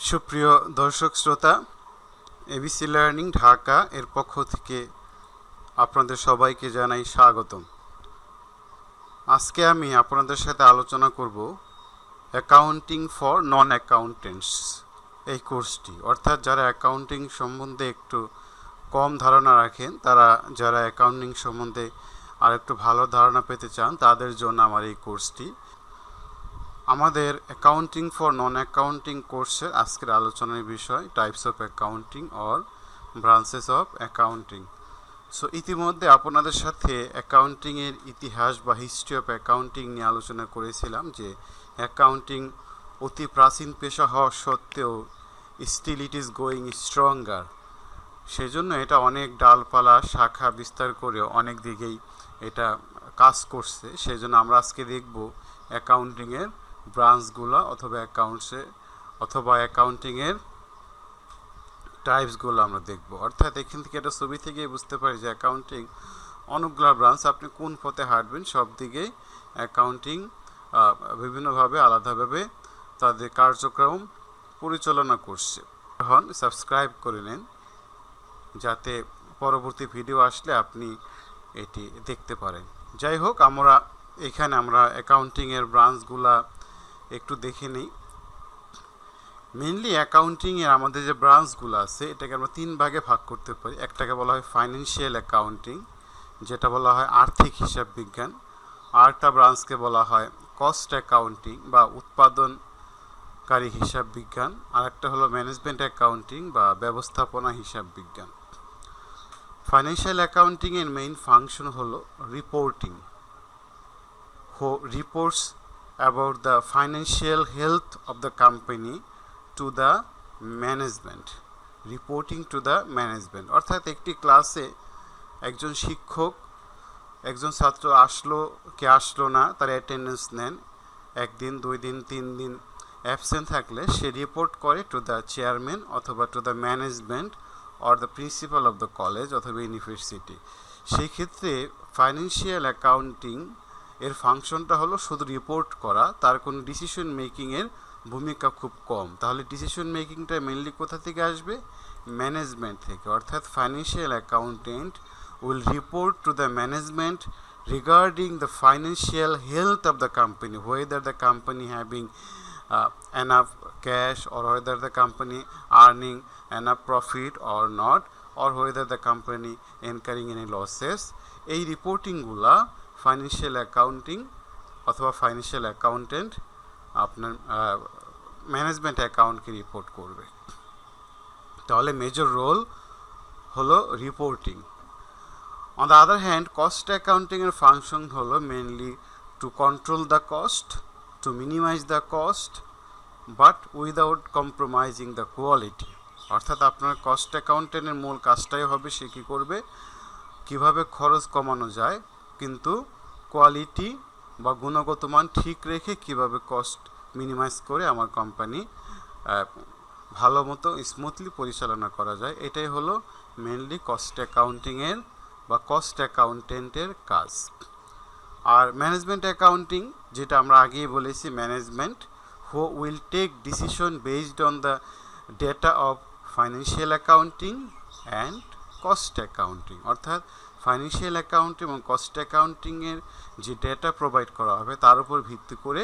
সুপ্রিয় দর্শক শ্রোতা, এবিসি লার্নিং ঢাকা এর পক্ষ থেকে আপনাদের সবাইকে জানাই স্বাগতম। আজকে আমি আপনাদের সাথে আলোচনা করব অ্যাকাউন্টিং ফর নন অ্যাকাউন্টেন্টস এই কোর্সটি, অর্থাৎ যারা অ্যাকাউন্টিং সম্বন্ধে একটু কম ধারণা রাখেন, তারা যারা অ্যাকাউন্টিং সম্বন্ধে আর একটু ভালো ধারণা পেতে চান, তাদের জন্য আমার এই কোর্সটি। আমাদের অ্যাকাউন্টিং ফর নন অ্যাকাউন্টিং কোর্সের আজকের আলোচনার বিষয় types of accounting or branches of accounting. So ইতিমধ্যে আপনাদের সাথে অ্যাকাউন্টিংয়ের ইতিহাস বা হিস্ট্রি অফ অ্যাকাউন্টিং নিয়ে আলোচনা করেছিলাম, যে অ্যাকাউন্টিং অতি প্রাচীন পেশা হওয়া সত্ত্বেও still it is going stronger. সেজন্য এটা অনেক ডালপালা শাখা বিস্তার করে অনেক দিকেই এটা কাজ করছে। সেজন্য আমরা আজকে দেখব অ্যাকাউন্টিংয়ের ব্রাঞ্চগুলো অথবা অ্যাকাউন্টিংয়ের টাইপসগুলো আমরা দেখব। অর্থাৎ এখান থেকে একটা ছবি থেকে বুঝতে পারি যে অ্যাকাউন্টিং অনেকগুলো ব্রাঞ্চ, আপনি কোন পথে হাঁটবেন সব দিকেই অ্যাকাউন্টিং বিভিন্নভাবে আলাদাভাবে তাদের কার্যক্রম পরিচালনা করছে। এখন সাবস্ক্রাইব করে নেন যাতে পরবর্তী ভিডিও আসলে আপনি এটি দেখতে পারেন। যাই হোক, আমরা অ্যাকাউন্টিংয়ের ব্রাঞ্চগুলা একটু দেখে নিই। মেইনলি অ্যাকাউন্টিংয়ের আমাদের যে ব্রাঞ্চগুলো আছে, এটাকে আমরা তিন ভাগে ভাগ করতে পারি। একটাকে বলা হয় ফাইন্যান্সিয়াল অ্যাকাউন্টিং, যেটা বলা হয় আর্থিক হিসাব বিজ্ঞান। আরেকটা ব্রাঞ্চকে বলা হয় কস্ট অ্যাকাউন্টিং বা উৎপাদনকারী হিসাব বিজ্ঞান। আর একটা হলো ম্যানেজমেন্ট অ্যাকাউন্টিং বা ব্যবস্থাপনা হিসাব বিজ্ঞান। ফাইন্যান্সিয়াল অ্যাকাউন্টিংয়ের মেইন ফাংশন হলো reporting, reports about the financial health of the company to the management, reporting to the management। অর্থাৎ একটি ক্লাসে একজন শিক্ষক একজন ছাত্র আসলো না, তার অ্যাটেন্ডেন্স নেন, একদিন, 2 দিন, 3 দিন অ্যাবসেন্ট থাকলে সে রিপোর্ট করে টু দ্য চেয়ারম্যান অথবা to the management or the principal of the college অথবা ইউনিভার্সিটি। সেই ক্ষেত্রে ফাইন্যান্সিয়াল অ্যাকাউন্টিং এর ফাংশনটা হলো শুধু রিপোর্ট করা, তার কোনো ডিসিশন মেকিংয়ের ভূমিকা খুব কম। তাহলে ডিসিশন মেকিংটা মেনলি কোথা থেকে আসবে? ম্যানেজমেন্ট থেকে। অর্থাৎ financial accountant will report to the management regarding the financial health of the company, whether the company having enough cash or whether the company earning enough profit or not, or whether the company incurring any losses। এই রিপোর্টিংগুলা financial accounting অথবা financial accountant আপনার management অ্যাকাউন্টকে report করবে। তাহলে major role হলো reporting. On the other hand cost অ্যাকাউন্টিংয়ের function হলো mainly to control the cost, to minimise the cost, but without compromising the quality. অর্থাৎ আপনার কস্ট অ্যাকাউন্টেন্টের মূল কাজটাই হবে সে কী করবে, কীভাবে খরচ কমানো যায় কিন্তু কোয়ালিটি বা গুণগত মান ঠিক রেখে কীভাবে কস্ট মিনিমাইজ করে আমার কোম্পানি ভালো মতো স্মুথলি পরিচালনা করা যায়। এটাই হলো মেনলি কস্ট অ্যাকাউন্টিংয়ের বা কস্ট অ্যাকাউন্টেন্টের কাজ। আর ম্যানেজমেন্ট অ্যাকাউন্টিং, যেটা আমরা আগেই বলেছি, management who will take decision based on the data of financial accounting and cost accounting. অর্থাৎ ফাইন্যান্সিয়াল অ্যাকাউন্টিং এবং কস্ট অ্যাকাউন্টিংয়ের যে ডেটা প্রোভাইড করা হবে তার উপর ভিত্তি করে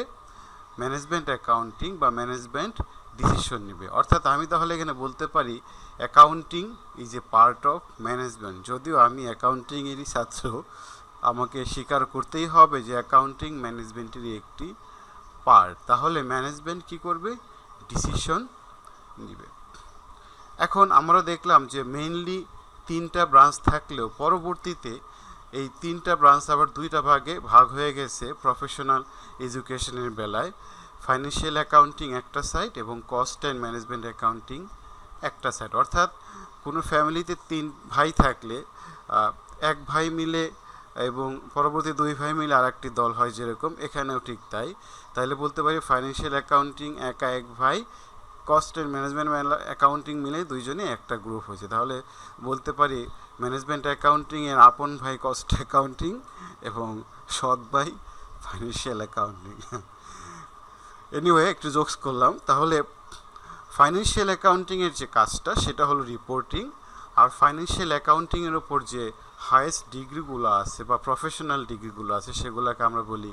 ম্যানেজমেন্ট অ্যাকাউন্টিং বা ম্যানেজমেন্ট ডিসিশন নেবে। অর্থাৎ আমি তাহলে এখানে বলতে পারি accounting is a part of management. যদিও আমি অ্যাকাউন্টিংয়েরই ছাত্র, আমাকে স্বীকার করতেই হবে যে অ্যাকাউন্টিং ম্যানেজমেন্টেরই একটি পার্ট। তাহলে ম্যানেজমেন্ট কি করবে? ডিসিশন নেবে। এখন আমরা দেখলাম যে মেইনলি 3টা ব্রাঞ্চ থাকলেও পরবর্তীতে এই 3টা ব্রাঞ্চ আবার 2টা ভাগে ভাগ হয়ে গেছে প্রফেশনাল এডুকেশনের বেলায়। ফাইন্যান্সিয়াল অ্যাকাউন্টিং একটা সাইড এবং কস্ট অ্যান্ড ম্যানেজমেন্ট অ্যাকাউন্টিং একটা সাইড। অর্থাৎ কোনো ফ্যামিলিতে 3 ভাই থাকলে এক ভাই মিলে এবং পরবর্তী 2 ভাই মিলে আর একটি দল হয়, যেরকম এখানেও ঠিক তাই। তাহলে বলতে পারি ফাইন্যান্সিয়াল অ্যাকাউন্টিং একা এক ভাই, কস্ট অ্যান্ড ম্যানেজমেন্ট অ্যাকাউন্টিং মিলে দুইজনে একটা গ্রুপ হয়েছে। তাহলে বলতে পারি ম্যানেজমেন্ট অ্যাকাউন্টিংয়ের আপন ভাই কস্ট অ্যাকাউন্টিং এবং সৎ ভাই ফাইন্যান্সিয়াল অ্যাকাউন্টিং। এনিওয়ে, একটু জোকস করলাম। তাহলে ফাইন্যান্সিয়াল অ্যাকাউন্টিংয়ের যে কাজটা সেটা হলো রিপোর্টিং। আর ফাইন্যান্সিয়াল অ্যাকাউন্টিংয়ের ওপর যে হায়েস্ট ডিগ্রিগুলো আছে বা প্রফেশনাল ডিগ্রিগুলো আছে সেগুলোকে আমরা বলি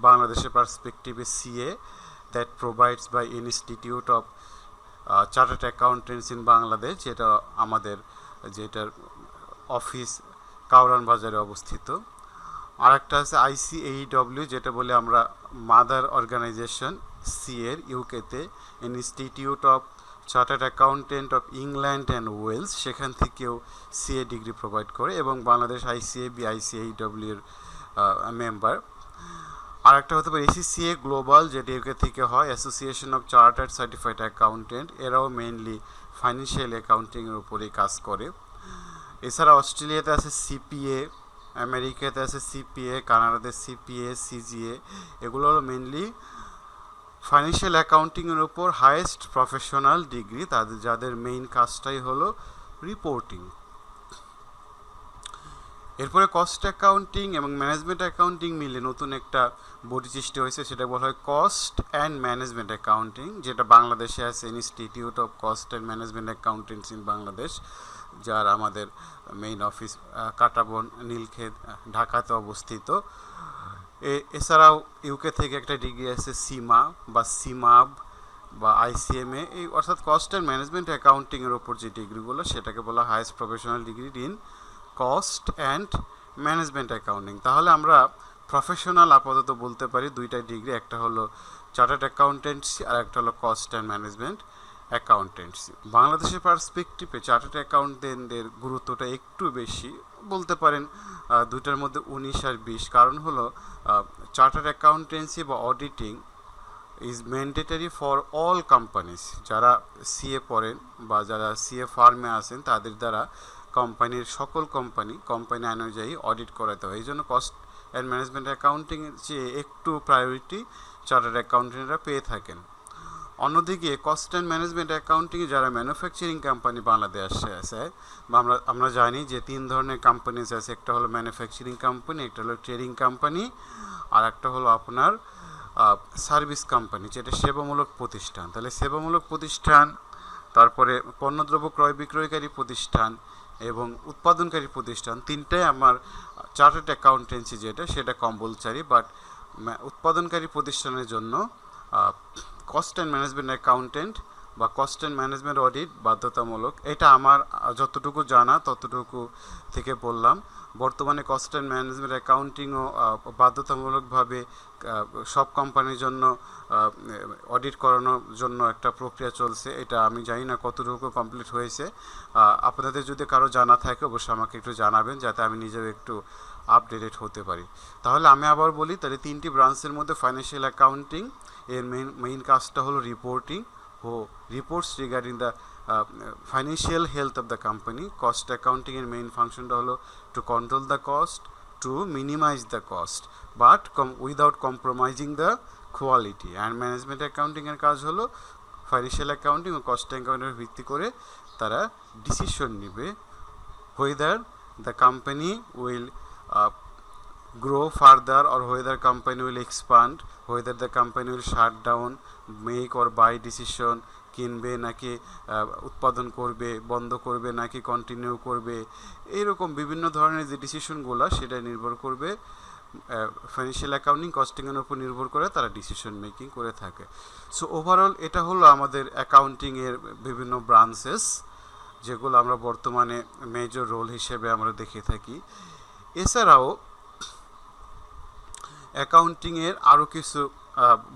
বাংলাদেশের পার্সপেক্টিভে CA, that provides by institute of chartered accountants in Bangladesh, যেটা আমাদের যেটার অফিস কাউরান বাজারে অবস্থিত। আর একটা আছে ICAEW, যেটা বলে আমরা মাদার অর্গানাইজেশন সিএর ইউকেতে, institute of chartered accountant of England and Wales, সেখান থেকেও সিএ ডিগ্রি প্রোভাইড করে এবং বাংলাদেশ ICAEW এর মেম্বার। আর একটা হতে পারে ACCA গ্লোবাল, যেটা ইউকে থেকে হয়, association of chartered certified accountant. এরাও মেইনলি ফাইন্যান্সিয়াল অ্যাকাউন্টিংয়ের উপরেই কাজ করে। এছাড়া অস্ট্রেলিয়াতে আছে CPA, আমেরিকাতে আছে CPA, কানাডাতে CPA, CGA। এগুলো হলো মেইনলি ফাইন্যান্সিয়াল অ্যাকাউন্টিংয়ের উপর হাইয়েস্ট প্রফেশনাল ডিগ্রি, তাদের যাদের মেইন কাজটাই হলো রিপোর্টিং। এরপরে কস্ট অ্যাকাউন্টিং এবং ম্যানেজমেন্ট অ্যাকাউন্টিং মিলে নতুন একটা বডি সৃষ্টি হয়েছে, সেটা বলা হয় কস্ট অ্যান্ড ম্যানেজমেন্ট অ্যাকাউন্টিং, যেটা বাংলাদেশে আছে institute of cost and management accountants in Bangladesh, যার আমাদের মেইন অফিস কাটাবন, নীলক্ষেত, ঢাকাতে অবস্থিত। এছাড়াও ইউকে থেকে একটা ডিগ্রি আছে সিমা বা সিমাব বা ICMA, এই অর্থাৎ কস্ট অ্যান্ড ম্যানেজমেন্ট অ্যাকাউন্টিংয়ের ওপর যে ডিগ্রিগুলো সেটাকে বলা highest professional degree in cost and management accounting. তাহলে আমরা প্রফেশনাল আপাতত বলতে পারি দুইটা ডিগ্রি, একটা হলো চার্টার্ড অ্যাকাউন্টেন্সি আর একটা হলো কস্ট অ্যান্ড ম্যানেজমেন্ট অ্যাকাউন্টেন্সি। বাংলাদেশের পার্সপেক্টিভে চার্টার্ড অ্যাকাউন্টেন্টদের গুরুত্বটা একটু বেশি বলতে পারেন, দুইটার মধ্যে 19 আর 20। কারণ হলো চার্টার্ড অ্যাকাউন্টেন্সি বা auditing is mandatory for all companies. যারা সিএ পড়েন বা যারা সিএ ফার্মে আছেন তাদের দ্বারা কোম্পানির সকল কোম্পানি অনুযায়ী অডিট করাতে হয়। এই জন্য কস্ট অ্যান্ড ম্যানেজমেন্ট অ্যাকাউন্টিংয়ের চেয়ে একটু প্রায়োরিটি চার্টার্ড অ্যাকাউন্টেন্টরা পেয়ে থাকেন। অন্যদিকে কস্ট অ্যান্ড ম্যানেজমেন্ট অ্যাকাউন্টিংয়ে যারা ম্যানুফ্যাকচারিং কোম্পানি বাংলাদেশে আছে, বা আমরা জানি যে 3 ধরনের কোম্পানিজ আছে, একটা হলো ম্যানুফ্যাকচারিং কোম্পানি, একটা হলো ট্রেডিং কোম্পানি, আর একটা হলো আপনার সার্ভিস কোম্পানি, যেটা সেবামূলক প্রতিষ্ঠান। তাহলে সেবামূলক প্রতিষ্ঠান, তারপরে পণ্যদ্রব্য ক্রয় বিক্রয়কারী প্রতিষ্ঠান এবং উৎপাদনকারী প্রতিষ্ঠান, তিনটাই আমার চার্টার্ড অ্যাকাউন্টেন্সি যেটা সেটা কম্পালসারি, বাট উৎপাদনকারী প্রতিষ্ঠানের জন্য কস্ট অ্যান্ড ম্যানেজমেন্ট অ্যাকাউন্টেন্ট বা কস্ট অ্যান্ড ম্যানেজমেন্ট অডিট বাধ্যতামূলক। এটা আমার যতটুকু জানা ততটুকু থেকে বললাম। বর্তমানে কস্ট অ্যান্ড ম্যানেজমেন্ট অ্যাকাউন্টিংও বাধ্যতামূলকভাবে সব কোম্পানির জন্য অডিট করানোর জন্য একটা প্রক্রিয়া চলছে। এটা আমি জানি না কতটুকু কমপ্লিট হয়েছে। আপনাদের যদি কারো জানা থাকে অবশ্যই আমাকে একটু জানাবেন, যাতে আমি নিজেও একটু আপডেটেড হতে পারি। তাহলে আমি আবার বলি, তাহলে 3টি ব্রাঞ্চের মধ্যে ফাইন্যান্সিয়াল অ্যাকাউন্টিং এর মেইন কাজটা হলো রিপোর্টিং ও reports regarding the financial health of the company. Cost accounting এর মেইন ফাংশনটা হলো to control the cost, to minimise the cost but without compromising the quality. And management accounting এর কাজ হলো ফাইন্যান্সিয়াল অ্যাকাউন্টিং ও কস্ট অ্যাকাউন্টিংয়ের ভিত্তি করে তারা ডিসিশন নেবে whether the company will grow further or whether company will expand, whether the company will shut down, make or buy decision, কিনবে নাকি উৎপাদন করবে, বন্ধ করবে নাকি কন্টিনিউ করবে, এইরকম বিভিন্ন ধরনের যে ডিসিশনগুলো সেটা নির্ভর করবে ফাইন্যান্সিয়াল অ্যাকাউন্টিং কস্টিংয়ের উপর নির্ভর করে তারা ডিসিশন মেকিং করে থাকে। সো ওভারঅল এটা হলো আমাদের অ্যাকাউন্টিংয়ের বিভিন্ন ব্রাঞ্চেস, যেগুলো আমরা বর্তমানে মেজর রোল হিসেবে আমরা দেখে থাকি। এছাড়াও অ্যাকাউন্টিংয়ের আরও কিছু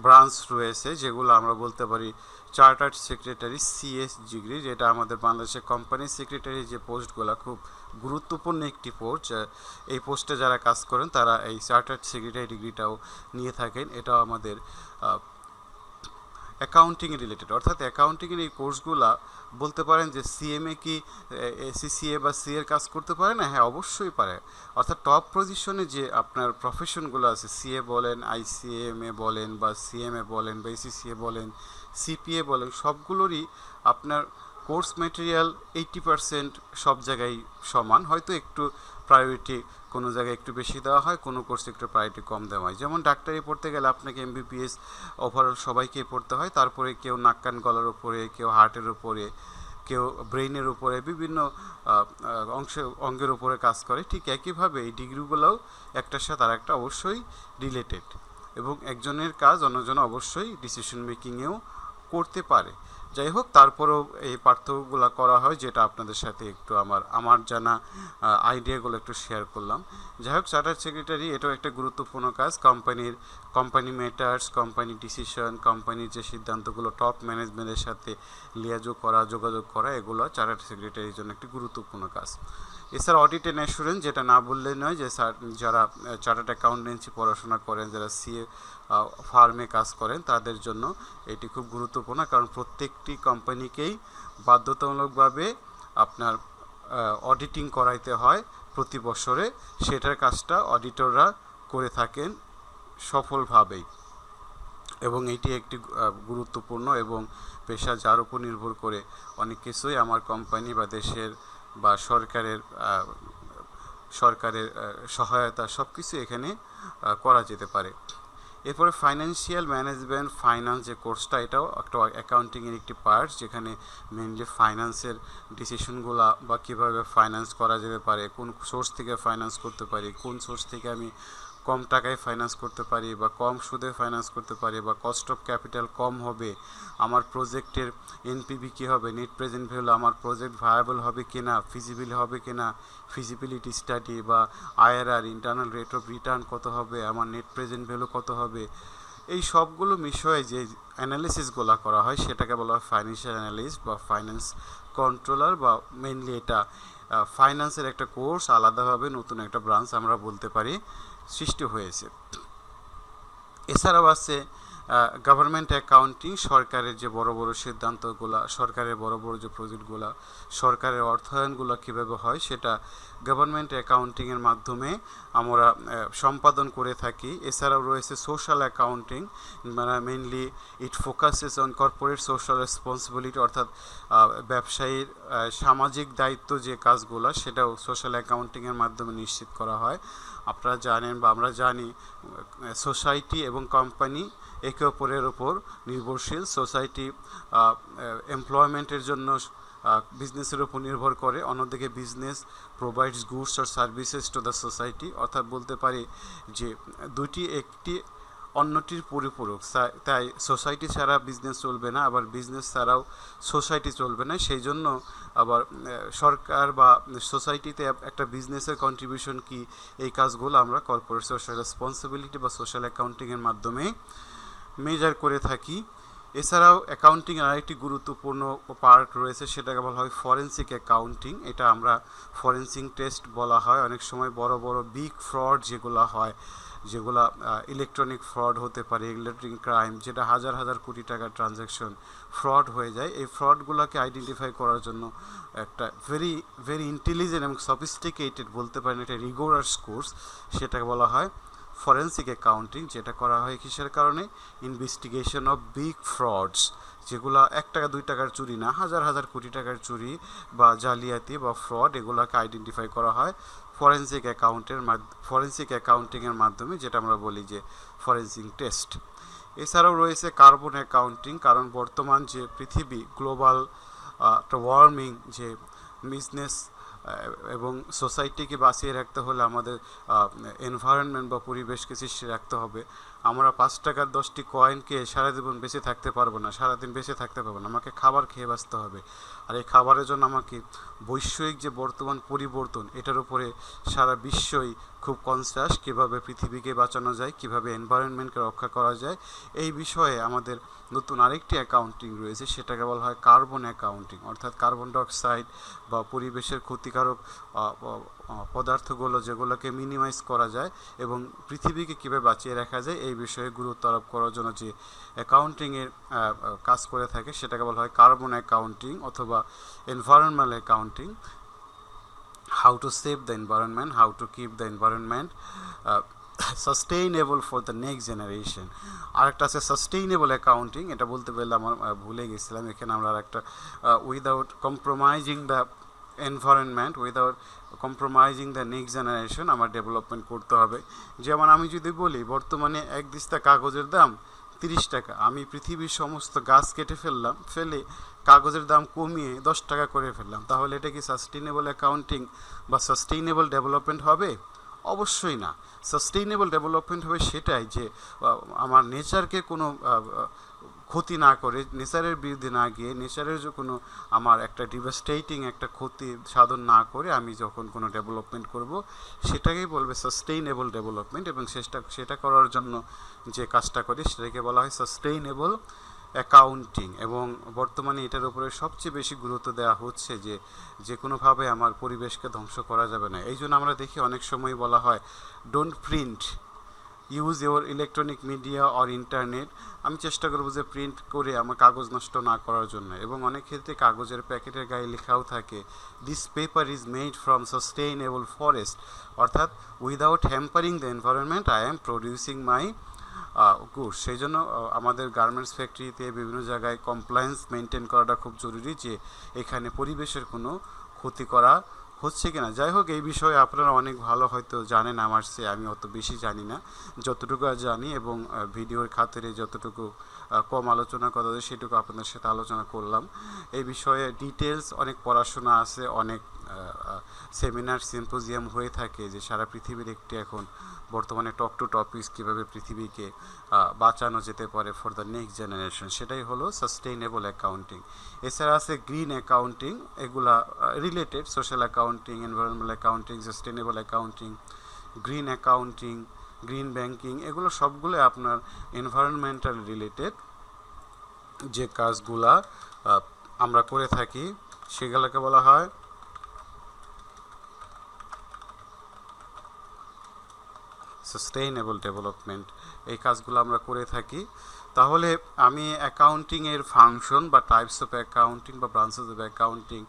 ব্রাঞ্চ রয়েছে, যেগুলো আমরা বলতে পারি চার্টার্ড সেক্রেটারি CS ডিগ্রি, যেটা আমাদের বাংলাদেশের কোম্পানি সেক্রেটারি যে পোস্টগুলো খুব গুরুত্বপূর্ণ একটি পোস্ট। এই পোস্টে যারা কাজ করেন তারা এই চার্টার্ড সেক্রেটারি ডিগ্রিটাও নিয়ে থাকেন। এটাও আমাদের অ্যাকাউন্টিং রিলেটেড, অর্থাৎ অ্যাকাউন্টিংয়ের এই কোর্সগুলা বলতে পারেন যে CMA কি CCA বা CA এর কাজ করতে পারে না? হ্যাঁ, অবশ্যই পারে। অর্থাৎ টপ পজিশনে যে আপনার প্রফেশনগুলো আছে, CA বলেন, ICMA বলেন বা CMA বলেন বা ACCA বলেন, CPA বলেন, সবগুলোরই আপনার কোর্স ম্যাটেরিয়াল 80% সব জায়গায় সমান, হয়তো একটু প্রায়োরিটি কোনো জায়গায় একটু বেশি দেওয়া হয়, কোনো কোর্সে একটু প্রায়োরিটি কম দেওয়া হয়। যেমন ডাক্তারি পড়তে গেলে আপনাকে MBBS ওভারঅল সবাইকে পড়তে হয়, তারপরে কেউ নাক কান গলার উপরে, কেউ হার্টের উপরে, কেউ ব্রেইনের উপরে, বিভিন্ন অঙ্গের উপরে কাজ করে। ঠিক একইভাবে এই ডিগ্রিগুলোও একটার সাথে আর একটা অবশ্যই রিলেটেড, এবং একজনের কাজ অন্যজন অবশ্যই ডিসিশন মেকিংয়েও করতে পারে। যাই হোক, তারপরেও এই পার্থক্যগুলো করা হয়, যেটা আপনাদের সাথে একটু আমার জানা আইডিয়াগুলো একটু শেয়ার করলাম। যাই হোক, চার্টার্ড সেক্রেটারি এটাও একটা গুরুত্বপূর্ণ কাজ। কোম্পানি ম্যাটার্স, কোম্পানি ডিসিশন, কোম্পানির যে সিদ্ধান্তগুলো টপ ম্যানেজমেন্টের সাথে যোগাযোগ করা, এগুলো চার্টার্ড সেক্রেটারির জন্য একটি গুরুত্বপূর্ণ কাজ। এছাড়া অডিট অ্যান্ড অ্যাসুরেন্স, যেটা না বললেই নয়, যে যারা চার্টার্ড অ্যাকাউন্টেন্সি পড়াশোনা করেন, যারা সিএ ফার্মে কাজ করেন, তাদের জন্য এটি খুব গুরুত্বপূর্ণ, কারণ প্রত্যেকটি কোম্পানিকেই বাধ্যতামূলকভাবে আপনার অডিটিং করাইতে হয় প্রতি বছরে। সেটার কাজটা অডিটররা করে থাকেন সফলভাবেই, এবং এটি একটি গুরুত্বপূর্ণ এবং পেশা, যার উপর নির্ভর করে অনেক কিছুই আমার কোম্পানি বা দেশের বা সরকারের সহায়তা সব কিছু এখানে করা যেতে পারে। এরপরে ফাইন্যান্সিয়াল ম্যানেজমেন্ট, ফাইন্যান্স যে কোর্সটা, এটাও একটা অ্যাকাউন্টিংয়ের একটি পার্ট, যেখানে মেনলি ফাইন্যান্সের ডিসিশনগুলো বা কীভাবে ফাইন্যান্স করা যেতে পারে, কোন সোর্স থেকে ফাইন্যান্স করতে পারি, কোন সোর্স থেকে আমি কম টাকায় ফাইন্যান্স করতে পারি বা কম সুদে ফাইন্যান্স করতে পারি, বা কস্ট অফ ক্যাপিটাল কম হবে, আমার প্রজেক্টের এনপিভি কী হবে, নেট প্রেজেন্ট ভ্যালু, আমার প্রজেক্ট ভায়াবল হবে কিনা, ফিজিবিল হবে কিনা, ফিজিবিলিটি স্টাডি বা IRR, internal rate of return কত হবে, আমার নেট প্রেজেন্ট ভ্যালু কত হবে, এই সবগুলো বিষয়ে যে অ্যানালিসিসগুলো করা হয় সেটাকে বলা হয় ফাইন্যান্সিয়াল অ্যানালিস্ট বা ফাইন্যান্স কন্ট্রোলার, বা মেইনলি এটা ফাইন্যান্সের একটা কোর্স, আলাদাভাবে নতুন একটা ব্রাঞ্চ আমরা বলতে পারি সৃষ্টি হয়েছে। এছাড়াও আছে গভর্নমেন্ট অ্যাকাউন্টিং, সরকারের যে বড় বড় সিদ্ধান্তগুলো, সরকারের বড় বড় যে প্রজেক্টগুলো, সরকারের অর্থায়নগুলো কীভাবে হয়, সেটা গভর্নমেন্ট অ্যাকাউন্টিংয়ের মাধ্যমে আমরা সম্পাদন করে থাকি। এছাড়াও রয়েছে সোশ্যাল অ্যাকাউন্টিং, মানে mainly it focuses on corporate social responsibility, অর্থাৎ ব্যবসায়ীর সামাজিক দায়িত্ব যে কাজগুলো, সেটাও সোশ্যাল অ্যাকাউন্টিংয়ের মাধ্যমে নিশ্চিত করা হয়। আপনারা জানেন বা আমরা জানি, সোসাইটি এবং কোম্পানি একে অপরের ওপর নির্ভরশীল। সোসাইটি এমপ্লয়মেন্টের জন্য বিজনেসের উপর নির্ভর করে, অন্যদিকে business provides goods or services to the society, অর্থাৎ বলতে পারি যে দুটি একটি অন্যটির পরিপূরক। তাই সোসাইটি ছাড়া বিজনেস চলবে না, আবার বিজনেস ছাড়াও সোসাইটি চলবে না। সেই জন্য আবার সরকার বা সোসাইটিতে একটা বিজনেসের কন্ট্রিবিউশন কি, এই কাজগুলো আমরা কর্পোরেট সোশ্যাল রেসপন্সিবিলিটি বা সোশ্যাল অ্যাকাউন্টিংয়ের মাধ্যমে মেজার করে থাকি। এছাড়াও অ্যাকাউন্টিংয়ের আরেকটি গুরুত্বপূর্ণ পার্ট রয়েছে, সেটাকে বলা হয় ফরেনসিক অ্যাকাউন্টিং। এটা আমরা ফরেনসিক টেস্ট বলা হয়। অনেক সময় বড় বড় বিগ ফ্রড যেগুলো হয়, যেগুলো ইলেকট্রনিক ফ্রড হতে পারে, ইলেকট্রনিক ক্রাইম, যেটা হাজার হাজার কোটি টাকার ট্রানজ্যাকশন ফ্রড হয়ে যায়, এই ফ্রডগুলোকে আইডেন্টিফাই করার জন্য একটা ভেরি ইন্টেলিজেন্ট এবং সফিস্টিকেটেড বলতে পারেন একটা রিগোরাস কোর্স, সেটাকে বলা হয় ফরেনসিক অ্যাকাউন্টিং, যেটা করা হয় কিসের কারণে, ইনভেস্টিগেশন অফ বিগ ফ্রডস, যেগুলো 1 টাকা 2 টাকার চুরি না, হাজার হাজার কোটি টাকার চুরি বা জালিয়াতি বা ফ্রড, এগুলোকে আইডেন্টিফাই করা হয় ফরেনসিক অ্যাকাউন্টিংয়ের মাধ্যমে, যেটা আমরা বলি যে ফরেনসিক টেস্ট। এছাড়াও রয়েছে কার্বন অ্যাকাউন্টিং, কারণ বর্তমান যে পৃথিবী গ্লোবাল একটা ওয়ার্মিং, যে বিজনেস এবং সোসাইটিকে বাঁচিয়ে রাখতে হলে আমাদের এনভায়রনমেন্ট বা পরিবেশকে সৃষ্টি রাখতে হবে। আমরা 5 টাকার 10টি কয়েনকে সারা জীবন বেঁচে থাকতে পারবো না, সারাদিন বেঁচে থাকতে পারবো না, আমাকে খাবার খেয়ে বাঁচতে হবে। আর এই খাবারের জন্য আমাকে বৈশ্বিক যে বর্তমান পরিবর্তন, এটার উপরে সারা বিশ্বই খুব কনসাস, কীভাবে পৃথিবীকে বাঁচানো যায়, কীভাবে এনভায়রনমেন্টকে রক্ষা করা যায়, এই বিষয়ে আমাদের নতুন আরেকটি অ্যাকাউন্টিং রয়েছে, সেটাকে বলা হয় কার্বন অ্যাকাউন্টিং, অর্থাৎ কার্বন ডাইঅক্সাইড বা পরিবেশের ক্ষতিকারক পদার্থগুলো, যেগুলোকে মিনিমাইজ করা যায় এবং পৃথিবীকে কীভাবে বাঁচিয়ে রাখা যায়, এই বিষয়ে গুরুত্ব আরোপ করার জন্য যে অ্যাকাউন্টিংয়ের কাজ করে থাকে, সেটাকে বলা হয় কার্বন অ্যাকাউন্টিং অথবা environmental accounting. How to save the environment, how to keep the environment, sustainable for the next generation. আরেকটা আছে সাস্টেইনেবল অ্যাকাউন্টিং, এটা বলতে পারলে আমার ভুলে গেছিলাম। এখানে আমরা আরেকটা without compromising the environment, without compromising the next generation আমার ডেভেলপমেন্ট করতে হবে। যেমন আমি যদি বলি বর্তমানে এক দিস্তা কাগজের দাম 30 টাকা, আমি পৃথিবীর সমস্ত গাছ কেটে ফেলে কাগজের দাম কমিয়ে 10 টাকা করে ফেললাম, তাহলে এটা কি সাস্টেইনেবল অ্যাকাউন্টিং বা সাস্টেইনেবল ডেভেলপমেন্ট হবে? অবশ্যই না। সাস্টেইনেবল ডেভেলপমেন্ট হবে সেটাই যে আমার নেচারকে কোনো ক্ষতি না করে, নেচারের বিরুদ্ধে না গিয়ে, নেচারের যে কোনো আমার একটা ডিভাস্টেটিং একটা ক্ষতি সাধন না করে আমি যখন কোনো ডেভেলপমেন্ট করব সেটাকেই বলবে সাস্টেইনেবল ডেভেলপমেন্ট। এবং সেটা করার জন্য যে কাজটা করি সেটাকে বলা হয় সাস্টেইনেবল অ্যাকাউন্টিং। এবং বর্তমানে এটার উপরে সবচেয়ে বেশি গুরুত্ব দেওয়া হচ্ছে যে কোনোভাবে আমার পরিবেশকে ধ্বংস করা যাবে না। এই জন্য আমরা দেখি অনেক সময় বলা হয় don't print, use your electronic media or internet. আমি চেষ্টা করবো যে প্রিন্ট করে আমার কাগজ নষ্ট না করার জন্য। এবং অনেক ক্ষেত্রে কাগজের প্যাকেটের গায়ে লেখাও থাকে this paper is made from sustainable forest, অর্থাৎ without hampering the environment I am producing my goods. সেই জন্য আমাদের গার্মেন্টস ফ্যাক্টরিতে বিভিন্ন জায়গায় কমপ্লায়েন্স মেনটেন করাটা খুব জরুরি, যে এখানে পরিবেশের কোনো ক্ষতি করা হচ্ছে কিনা। যাই হোক, এই বিষয়ে আপনারা অনেক ভালো হয়তো জানেন আমার চেয়ে, আমি অত বেশি জানি না। যতটুকু জানি এবং ভিডিওর খাতিরে যতটুকু কম আলোচনা করা যায় সেটুকু আপনাদের সাথে আলোচনা করলাম। এই বিষয়ে ডিটেলস অনেক পড়াশোনা আছে, অনেক সেমিনার সিম্পোজিয়াম হয়ে থাকে, যে সারা পৃথিবীর একটি এখন বর্তমানে টক টু টপিকস কীভাবে পৃথিবীকে বাঁচানো যেতে পারে ফর দ্য নেক্সট জেনারেশন, সেটাই হলো সাস্টেইনেবল অ্যাকাউন্টিং। এছাড়া আছে গ্রিন অ্যাকাউন্টিং, এগুলা related, social accounting, environmental accounting, sustainable accounting, green accounting, green banking, এগুলো সবগুলো আপনার এনভায়রনমেন্টাল রিলেটেড যে কাজগুলা আমরা করে থাকি সেগুলোকে বলা হয় সাস্টেইনেবল ডেভেলপমেন্ট। এই কাজগুলো আমরা করে থাকি। তাহলে আমি অ্যাকাউন্টিংয়ের ফাংশন বা টাইপস অফ অ্যাকাউন্টিং বা ব্রাঞ্চেস অফ অ্যাকাউন্টিং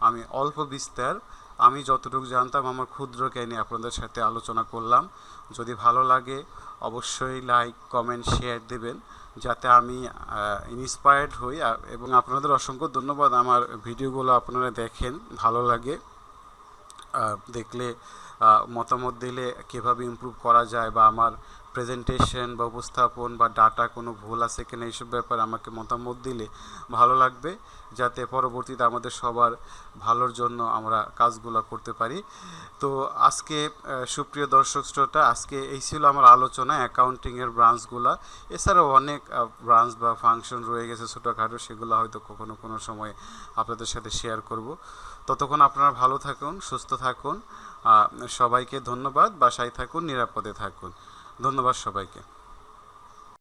আমি অল্প বিস্তার আমি যতটুকু জানতাম আমার ক্ষুদ্র জ্ঞানে আপনাদের সাথে আলোচনা করলাম। যদি ভালো লাগে অবশ্যই লাইক, কমেন্ট, শেয়ার দেবেন যাতে আমি ইন্সপায়ার্ড হই। এবং আপনাদের অসংখ্য ধন্যবাদ, আমার ভিডিওগুলো আপনারা দেখেন, ভালো লাগে দেখলে, মতামত দিলে কীভাবে ইমপ্রুভ করা যায় বা আমার প্রেজেন্টেশন বা উপস্থাপন বা ডাটা কোনো ভুল আছে কিনা এইসব ব্যাপারে আমাকে মতামত দিলে ভালো লাগবে, যাতে পরবর্তীতে আমাদের সবার ভালোর জন্য আমরা কাজগুলো করতে পারি। তো আজকে সুপ্রিয় দর্শক শ্রোতা, আজকে এই ছিল আমার আলোচনা অ্যাকাউন্টিংয়ের ব্রাঞ্চগুলো। এছাড়াও অনেক ব্রাঞ্চ বা ফাংশন রয়ে গেছে ছোটোখাটো, সেগুলো হয়তো কোনো সময় আপনাদের সাথে শেয়ার করব। ততক্ষণ আপনারা ভালো থাকুন, সুস্থ থাকুন। সবাইকে ধন্যবাদ। বাসায় থাকুন, নিরাপদে থাকুন। ধন্যবাদ সবাইকে।